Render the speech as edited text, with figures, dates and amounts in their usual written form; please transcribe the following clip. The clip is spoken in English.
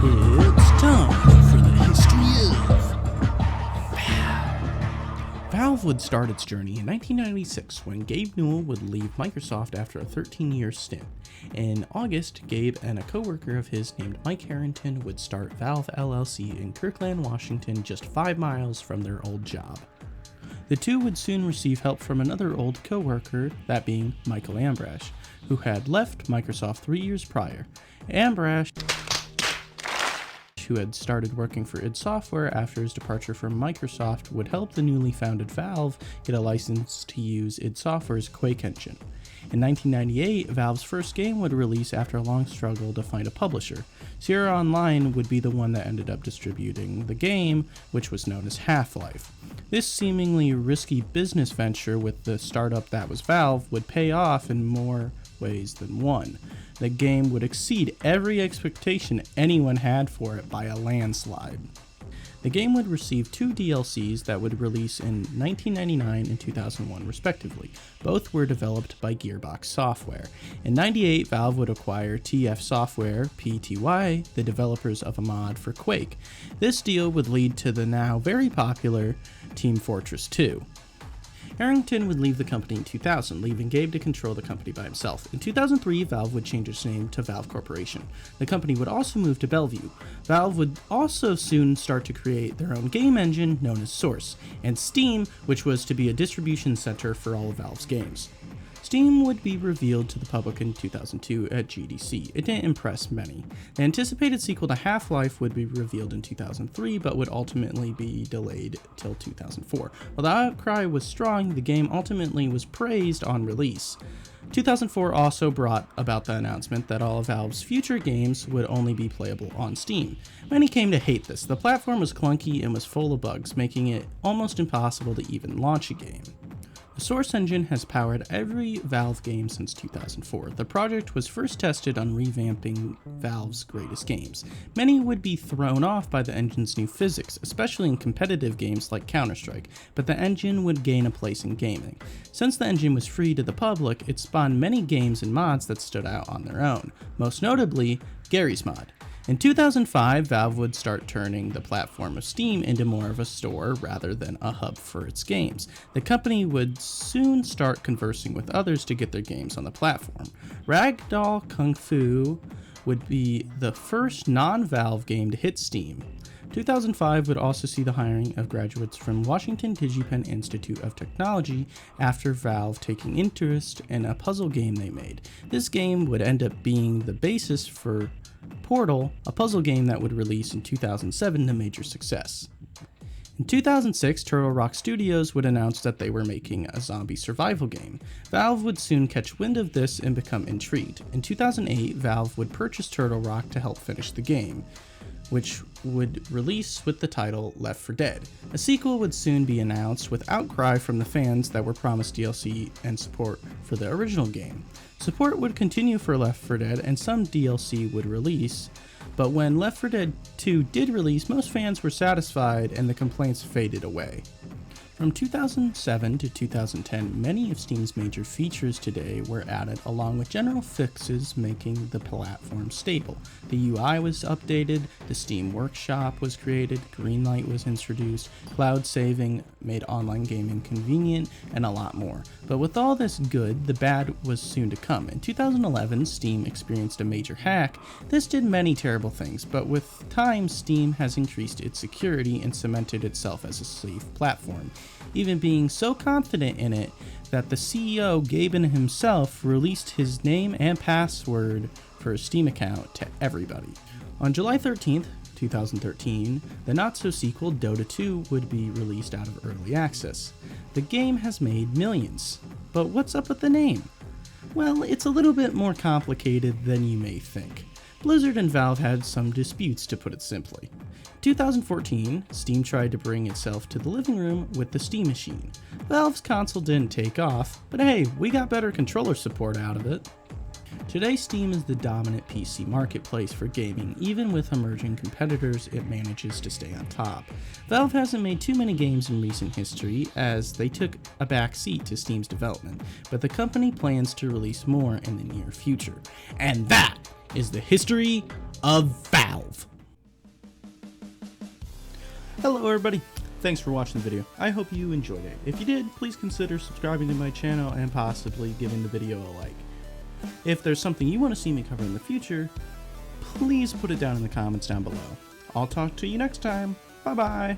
It's time for the history of Valve. Valve would start its journey in 1996 when Gabe Newell would leave Microsoft after a 13-year stint. In August, Gabe and a co-worker of his named Mike Harrington would start Valve LLC in Kirkland, Washington, just 5 miles from their old job. The two would soon receive help from another old co-worker, that being Michael Ambrash, who had left Microsoft 3 years prior. Ambrash, who had started working for id Software after his departure from Microsoft, would help the newly founded Valve get a license to use id Software's Quake engine. In 1998, Valve's first game would release after a long struggle to find a publisher. Sierra Online would be the one that ended up distributing the game, which was known as Half-Life. This seemingly risky business venture with the startup that was Valve would pay off in more ways than one. The game would exceed every expectation anyone had for it by a landslide. The game would receive 2 DLCs that would release in 1999 and 2001 respectively. Both were developed by Gearbox Software. In 98, Valve would acquire TF Software, Pty, the developers of a mod for Quake. This deal would lead to the now very popular Team Fortress 2. Harrington would leave the company in 2000, leaving Gabe to control the company by himself. In 2003, Valve would change its name to Valve Corporation. The company would also move to Bellevue. Valve would also soon start to create their own game engine known as Source, and Steam, which was to be a distribution center for all of Valve's games. Steam would be revealed to the public in 2002 at GDC. It didn't impress many. The anticipated sequel to Half-Life would be revealed in 2003, but would ultimately be delayed till 2004. While the outcry was strong, the game ultimately was praised on release. 2004 also brought about the announcement that all of Valve's future games would only be playable on Steam. Many came to hate this. The platform was clunky and was full of bugs, making it almost impossible to even launch a game. The Source engine has powered every Valve game since 2004. The project was first tested on revamping Valve's greatest games. Many would be thrown off by the engine's new physics, especially in competitive games like Counter-Strike, but the engine would gain a place in gaming. Since the engine was free to the public, it spawned many games and mods that stood out on their own, most notably Garry's Mod. In 2005, Valve would start turning the platform of Steam into more of a store rather than a hub for its games. The company would soon start conversing with others to get their games on the platform. Ragdoll Kung Fu would be the first non-Valve game to hit Steam. 2005 would also see the hiring of graduates from Washington DigiPen Institute of Technology after Valve taking interest in a puzzle game they made. This game would end up being the basis for Portal, a puzzle game that would release in 2007 to major success. In 2006, Turtle Rock Studios would announce that they were making a zombie survival game. Valve would soon catch wind of this and become intrigued. In 2008, Valve would purchase Turtle Rock to help finish the game, which would release with the title Left 4 Dead. A sequel would soon be announced with outcry from the fans that were promised DLC and support for the original game. Support would continue for Left 4 Dead and some DLC would release, but when Left 4 Dead 2 did release, most fans were satisfied and the complaints faded away. From 2007 to 2010, many of Steam's major features today were added along with general fixes making the platform stable. The UI was updated, the Steam Workshop was created, Greenlight was introduced, cloud saving made online gaming convenient, and a lot more. But with all this good, the bad was soon to come. In 2011, Steam experienced a major hack. This did many terrible things, but with time, Steam has increased its security and cemented itself as a safe platform, even being so confident in it that the CEO, Gaben himself, released his name and password for a Steam account to everybody. On July 13th, 2013, the not-so-sequel Dota 2 would be released out of early access. The game has made millions, but what's up with the name? Well, it's a little bit more complicated than you may think. Blizzard and Valve had some disputes, to put it simply. In 2014, Steam tried to bring itself to the living room with the Steam Machine. Valve's console didn't take off, but hey, we got better controller support out of it. Today, Steam is the dominant PC marketplace for gaming. Even with emerging competitors, it manages to stay on top. Valve hasn't made too many games in recent history, as they took a back seat to Steam's development, but the company plans to release more in the near future. And that is the history of Valve. Hello everybody, thanks for watching the video. I hope you enjoyed it. If you did, please consider subscribing to my channel and possibly giving the video a like. If there's something you want to see me cover in the future, please put it down in the comments down below. I'll talk to you next time. Bye bye.